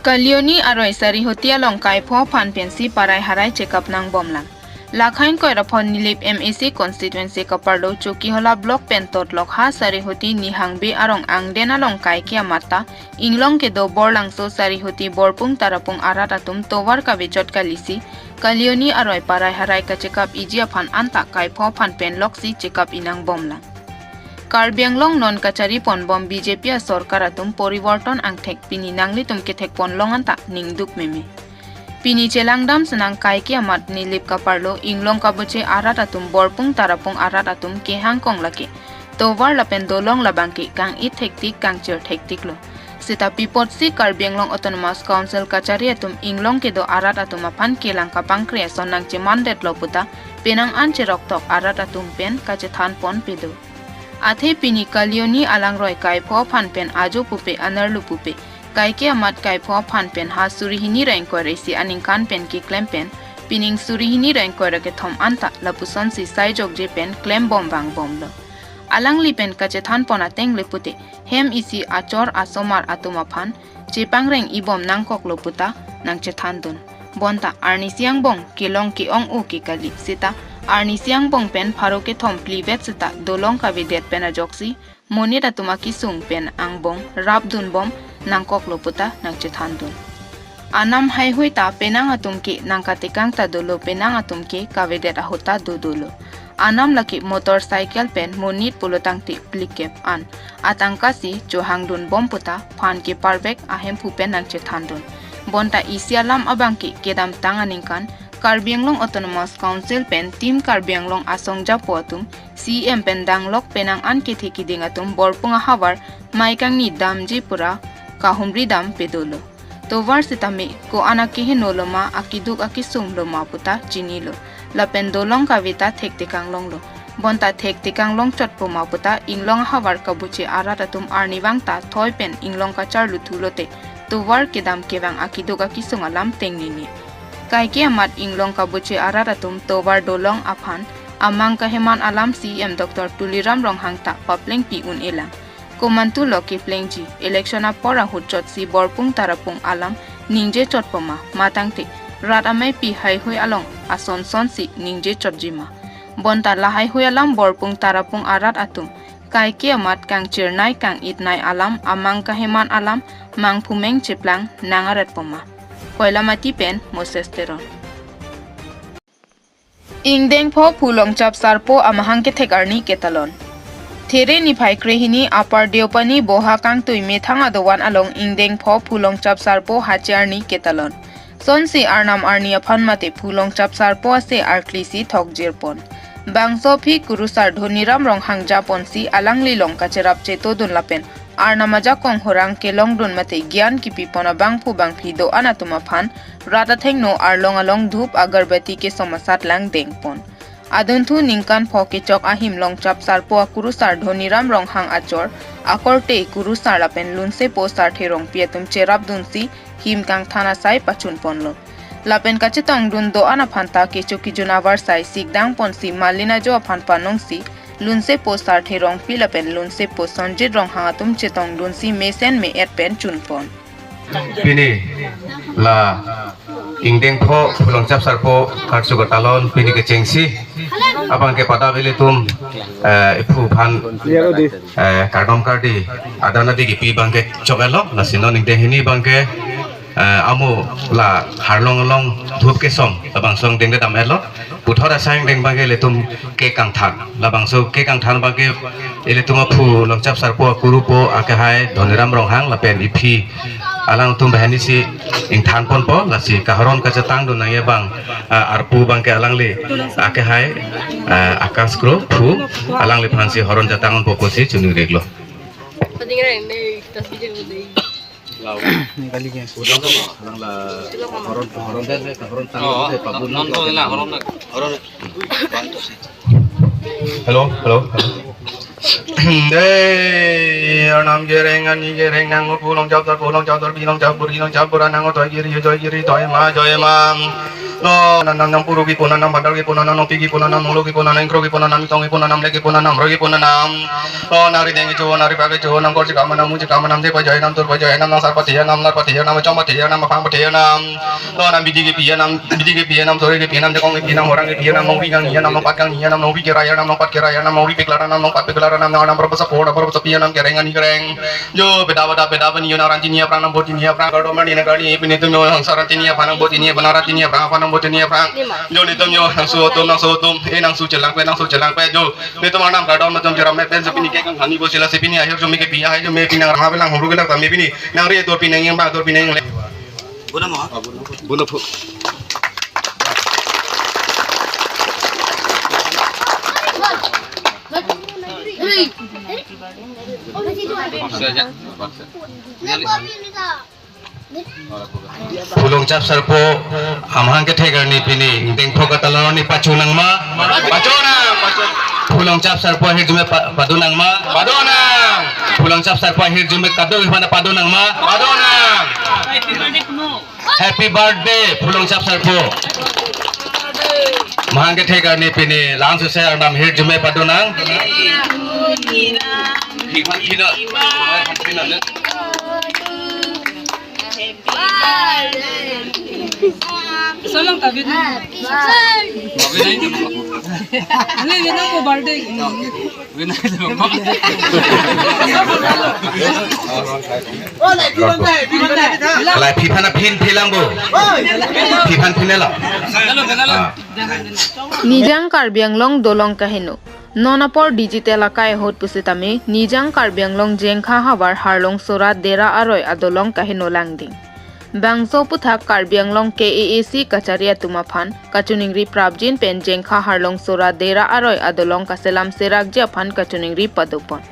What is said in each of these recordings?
Kalioni aroi sari hotia long kai pho phan pensi parai harai checkup nang bomlang. Lakhain koi rapon nilip MAC constituency kaparlo choki hola block pentot lok ha sari hoti nihangbe arong angdena long kai kia mata inglong ke do borlang so sari hoti borpung tarapung aratatum towar ka bejot kalisi Kalioni aroi parai harai ka checkup ijia phan anta kai pho phan pen loksi checkup inang bomlang. Karbi Anglong non kachari pon bom BJP sorkar atum poriborton angthek pini nangli tumke thek pon longanta ningduk meme. Pini chelangdam senang kai ki amat nilip kaparlo inglong kabuche arat atum borpung tarapung arat atum ke hangkong laki. Towar lapen dolong labangki kang it hektik kang cher hektik lo. Sita pipot si Karbi Anglong Autonomous Council kachari atum inglong ke do arat atum apan kelang kapang kreason nang chemandet lo puta penang an cherok tok arat atum pen kachethan pon pedo. Athe pini Kalioni alangroi kai pho phan pen ajo pupe anarlu pupe kai ke amat kai pho phan pen ha surihini rain ko resi aningkan pen ki klem pen pining surihini rain ko ke thom anta lapuson si sai jog je pen klem bom bang bom lo alangli pen kache than pona teng le pute hem isi achor asomar atuma phan chepang reng ibom nangkok lo puta nang che than dun bonta arni siang bong kilong ki ong u ki kali sita Arni siang bong pen pharo ke thom plivet sita dolong ka videt pen ajoksi monit atuma ki sung pen ang bong rabdun bom nangkok loputa nang chethandun anam hai hui ta penang atum ki nangka tekang ta dolo penang atum ki ka videt ahota dodolo anam laki motorcycle pen monit pulotang ti plikep an atangka si johangdun bom puta phan ki parbek ahem phupen nang chethandun bonta isialam abangki kedam tanganingkan Karbi Anglong Autonomous Council pen team Karbi Anglong asong japo atum CM pen danglok penang an ke theki ding atum borpunga hawar maikang ni damji pura kahumri dam pedolo towar sitame ko anaki hinoloma akiduk akisum lo maputa jinilo la pen dolong kavita thek tekang long lo bonta thek tekang long chotpo maputa inglong hawar kabuche arat atum arniwang ta thoi pen inglong ka char luthulote towar kedam kewang akiduk akisung alam tengnini Kai ke amat inglong kabuche araratum towar dolong aphan amang kaheman alam CM Dr. Tuliram Ronghangta papleng pi un elang komantu loki plengji election apora hutchot si borpung tarapung alam ningje chotpoma matangte rat amai pi hai hoi along ason son si ningje chotjima bonta lahai hoi alam borpung tarapung arat atum kai ke amat kang chirnai kang itnai alam amang kaheman alam mang phumeng cheplang nangarat poma Koila mati pen Mosesteron. Ingdeng pho phulong chap sarpo amahang ke thekarni ketalon. There ni phai krehini apar deopani boha kang tuime thanga dowan along ingdeng pho phulong chap sarpo hacharni ketalon. Sonsi arnam arnia phanmate phulong chap sarpo ase arklisi thok jerpon. Bangso phi kurusar dhoniram ronghang japon si alangli long kacherap cheto dun lapen. Arnamaja kong horang ke longdun mate gyan ki pipona bangpu bangphi do anatuma phan rata thengno arlong along dhup agarbati ke somasat lang dengpon aduntu ningkan phoke chok ahim long chap sarpo kurusar dhoniram ronghang achor akorte kurusar lapen lunse posar therong pietum cherap dunsi himkang thana sai pachun ponlo lapen kachetong dun do ana phanta ke choki junavar sai sikdang ponsi malina jo phan panong si lunse posar therong pilapen lunse posonje rong hangatum chetong lunsi mesen me et pen chunpon pini la ingdeng pho phulong chap sarpo kharsu gotalon pini ke chengsi abang ke pada bele tum iphu phan kardom kardi adana digi pi bangke chogalo la sinon ingdeng hini bangke amu la harlong long dhup ke som abang song deng dam elo puthora sang deng bangke letum ke kang than labang so ke kang than bangke eletum phu longchap sarpo kurupo akahai dhoniram ronghang lapen iphi alang tum bahani si ing than pon po la si kaharon ka chatang do nang bang arpu bangke alang le akahai akas kro phu alang le phansi horon jatang po ko si chuni reglo Nikali niya. Lang la horon deh horon tang deh pabun. Nonton lah horon. Hello. Hey, nam gereng ani gereng nang pulong jauh binong jauh burinong jauh buran nang toy giri toy ma. lo nanam purugi punanam badargi punanam pigi punanam mulugi punanam krogi punanam tongi punanam legi punanam rogi punanam lo nari dengi jo nari pagi jo nam korji kamanam muji kamanam de pajai nam tur pajai nam sarpatiya nam narpatiya nam champatiya nam pangpatiya nam lo nam bidigi piya nam soregi piya nam dekongi piya nam orangi piya nam nobi gang piya nam nopat gang piya nam nobi kiraya nam nopat kiraya nam nobi piklara nam nopat piklara nam nam berbesa poda berbesa piya nam kerengan kereng jo beda bani yo naranti niya pranam boti niya prang kado mani negari pinitu yo saranti niya panang boti niya banarati niya prang panang boti niya prang jo nitum yo nang suotum nang su celang pe jo nitum anam kado macam jeram me pen sepini ke kang hani bo sila sepini akhir jo me ke piya hai jo me pinang rama belang huru belang kami pini nang ri tor pinang yang ba tor pinang le buna mo buna pu Pulong cap sarpo amhang ke thegar ni pini deng pho katalon ni pachunang ma pulong cap sarpo hir jume padunang ma pulong cap sarpo hir jume kado mana padunang ma happy birthday pulong cap sarpo mahang ke thegar ni pini langsung saya nam hir jume padunang Salam tabi ni. Ini kita ko birthday. Lai pipan pin pilang bu. Pipan pinela. Nijang Karbi Anglong dolong kahino. Nonapor digital akai hot pusitami Nijang Karbi Anglong jengkha habar harlong sora dera aroi adolong kahino langding. Bangso puthak Karbi Anglong KAAC kacharia tumaphan kachuningri prabjin pen jengkha harlong sora dera aroi adolong kaselam serak japhan kachuningri padopon.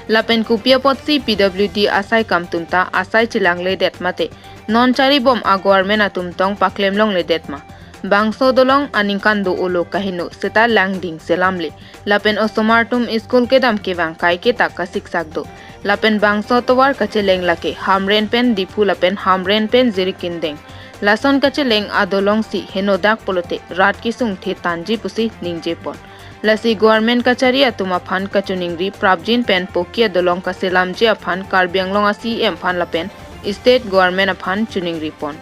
Lapen kupia potsi PWD asai kamtumta asai chilangle detmate nonchari bom agwar mena tumtong paklemlong le detma. Bangso dolong aningkando ulo kahino seta langding selamle lapen osomartum school ke dam ke wangkai ke takka siksakdo lapen bangso towar kache leng lake hamren pen dipu lapen hamren pen zirikindeng lason kache leng adolong si henodak polote rat kisung the tanji pusi ningje pon lasi government kacharia tuma phan kachuningri prabjin pen pokia dolong ka selamje aphan Karbi Anglong asi em phan lapen state government aphan chuningri pon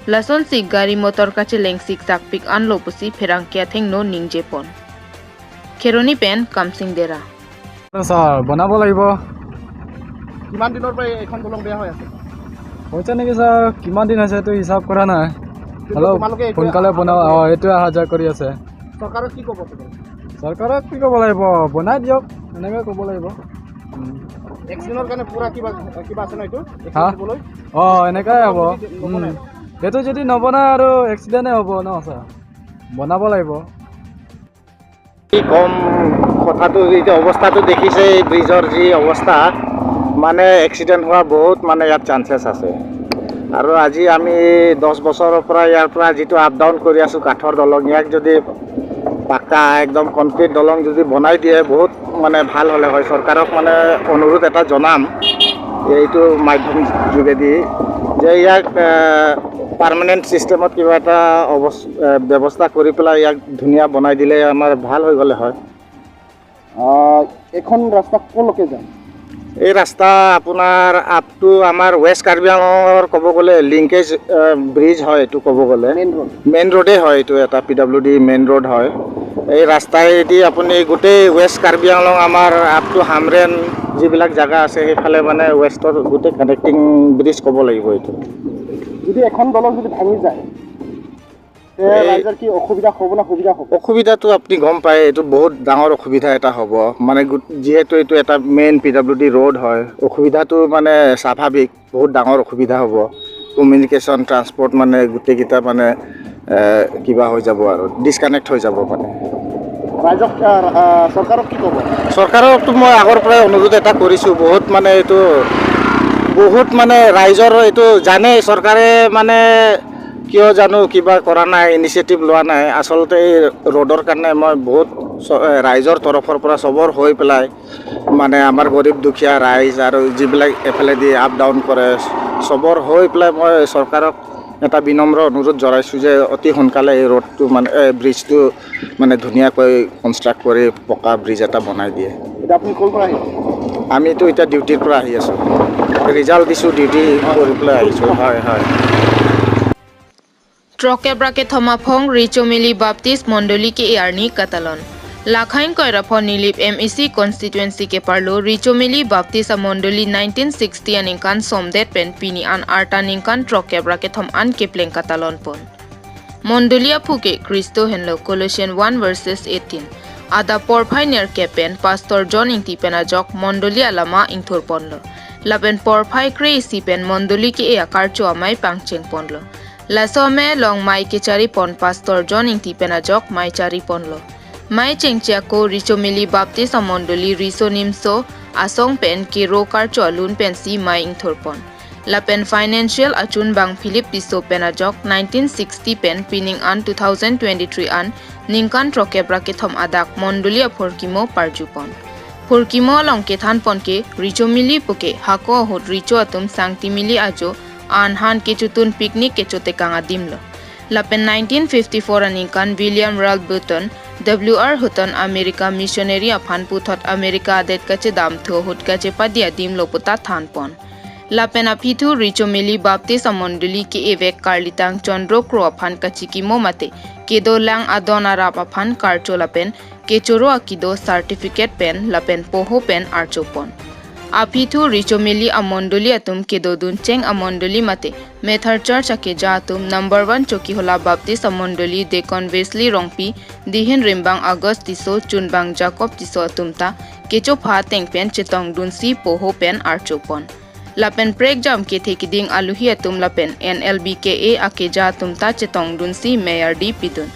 Lason si gari motor kache leng siksak pik anlo pusi pherang kya theng no ningje pon. Kheroni pen kamsing dera. Sir, বনাব লাগিব কিমান দিনৰ পৰা এখন দলং বেয়া হৈ আছে হৈছে নেকি স্যাৰ কিমান দিন হৈছে তো হিসাব কৰা নাই অলপ তোমালোকে এইটো সোনকালে বনাব এইটো অহা যোৱা কৰি আছে চৰকাৰক কি ক'ব চৰকাৰক কি ক'ব লাগিব বনাই দিয়ক এনেকৈ ক'ব লাগিব এক্সিডেণ্টৰ কাৰণে পুৰা কিবা আছে ন এইটো হা এনেকাই হ'ব এইটো যদি নবনায় আৰু এক্সিডেণ্টে হ'ব ন ছাৰ বনাব লাগিব কম কথাটো এতিয়া অৱস্থাটো দেখিছে ব্ৰিজৰ যি অৱস্থা মানে এক্সিডেণ্ট হোৱা বহুত মানে ইয়াত চান্সেছ আছে আৰু আজি আমি 10 বছৰৰ পৰা ইয়াৰ পৰা যিটো আপ ডাউন কৰি আছোঁ কাঠৰ দলং ইয়াক যদি পাক্কা একদম কনক্ৰিট দলং যদি বনাই দিয়ে বহুত মানে ভাল হ'লে হয় চৰকাৰক মানে অনুৰোধ এটা জনাম এইটো মাধ্যম যোগেদি যে ইয়াক পাৰ্মানেণ্ট চিষ্টেমত কিবা এটা ব্যৱস্থা কৰি পেলাই ইয়াক ধুনীয়া বনাই দিলে আমাৰ ভাল হৈ গ'লে হয় এখন ৰাস্তা ক'লৈকে যায় এই ৰাস্তা আপোনাৰ আপ টু আমাৰ ৱেষ্ট কাৰ্বি আংলঙৰ ক'ব গ'লে লিংকেজ ব্ৰিজ হয় এইটো ক'ব গ'লে মেইন ৰোডে হয় এইটো এটা PWD মেইন ৰোড হয় এই ৰাস্তাইদি আপুনি গোটেই ৱেষ্ট কাৰ্বি আংলং আমাৰ আপ টু হামৰেন যিবিলাক জাগা আছে সেইফালে মানে ৱেষ্টৰ গোটেই কানেক্টিং ব্ৰিজ ক'ব লাগিব এইটো যদি এখন দলং যদি ভাঙি যায় ৰাইজৰ কি অসুবিধা হ'ব না সুবিধা হ'ব অসুবিধাটো আপুনি গম পায় এইটো বহুত ডাঙৰ অসুবিধা এটা হ'ব মানে যিহেতু এইটো এটা মেইন PWD ৰোড হয় অসুবিধাটো মানে স্বাভাৱিক বহুত ডাঙৰ অসুবিধা হ'ব কমিউনিকেশ্যন ট্ৰান্সপৰ্ট মানে গোটেইকেইটা মানে কিবা হৈ যাব আৰু ডিছকানেক্ট হৈ যাব মানে ৰাইজক চৰকাৰক কি ক'ব চৰকাৰকতো মই আগৰ পৰাই অনুৰোধ এটা কৰিছোঁ বহুত মানে এইটো বহুত মানে ৰাইজৰ এইটো জানে চৰকাৰে মানে কিয় জানো কিবা কৰা নাই ইনিচিয়েটিভ লোৱা নাই আচলতে এই ৰোডৰ কাৰণে মই বহুত ৰাইজৰ তৰফৰ পৰা চবৰ হৈ পেলাই মানে আমাৰ গৰীব দুখীয়া ৰাইজ আৰু যিবিলাক এফালেদি আপ ডাউন কৰে চবৰ হৈ পেলাই মই চৰকাৰক এটা বিনম্ৰ অনুৰোধ জনাইছোঁ যে অতি সোনকালে এই ৰোডটো মানে ব্ৰিজটো মানে ধুনীয়াকৈ কনষ্ট্ৰাক্ট কৰি পকা ব্ৰিজ এটা বনাই দিয়ে। এতিয়া আপুনি ক'ৰ পৰা আহিছে? আমিতো এতিয়া ডিউটিৰ পৰা আহি আছোঁ, ৰিজাল্ট দিছোঁ, ডিউটি কৰি পেলাই আহিছোঁ। হয় হয়। Troke brake thoma phong Richomili Baptist Mondoli ke Arni Catalan. Lakhain Koirapon Nilip MEC constituency ke parlo Richomili Baptist Mondoli 1960 aninkan somdet pen pini an artaninkan troke brake thom an kepleng Catalan pon. Mondolia Puke Cristo Henlo Colossian 1 verses 18. Ada porphainer kepen Pastor John Ingti penajok Mondolia lama ingthur ponlo. Laben porphai krei sipen Mondoli ke akarcho amai pangcheng ponlo. Lasome long mai ke chari pon Pastor John Ingti penajok mai chari ponlo. Mai chengchia ko Richomili Baptist Mondoli riso nimso asong pen ke ro karcho alun pen si mai ingthur pon. Lapen financial achun bang Philip Piso penajok 1960 pen pining an 2023 an ningkan troke brake thom adak Mondolia phorkimo parjupon. Phorkimo long ke than pon ke Richomili puke hako hot richo atum sangtimili ajo an han ke chutun picnic ke chote kanga dimlo. Lapen 1954 aninkan William Ralph Button WR Hutton America missionary aphan puthot America adet kache dam tho hut kache padia dimlo puta than pon. Lapen apithu Richomili Baptist Mondoli ke evek karlitang Chandro Kro aphan kachikimo mate kedo lang adona rap aphan karcho lapen kechoro akido certificate pen lapen poho pen archopon. Apithu Richomili Mondoli atum kedo dun cheng Mondoli mate Method Church ake ja atum number 1 choki hola Baptist Mondoli Deacon Wesley Rongpi dihin rimbang August tiso chunbang Jacob tiso atumta kecho pha tengpen chetong dun si poho pen archopon. Lapen prek jam ke thekiding aluhi atum lapen NLBKA ake ja atumta chetong dun si mayor di pidun.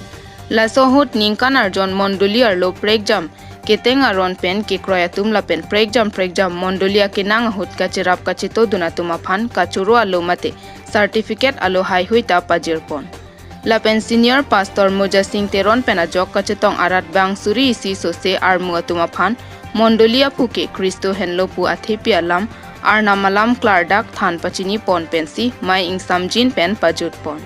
Lasohut ningkan arjon Mondoli arlo prek jam keteng aron pen ke kroyatum lapen prek jam Mondolia ke nang hut kache rap kache to dunatum aphan kachuro alo mate certificate alo hai huita pajirpon. Lapen senior pastor Moja Singh Teron penajok kache tong arat bang suri isi sose armu atum aphan Mondolia puke Cristo Henlo pu athepi alam ar namalam klardak than pachini pon pensi mai ing samjin pen pajut pon.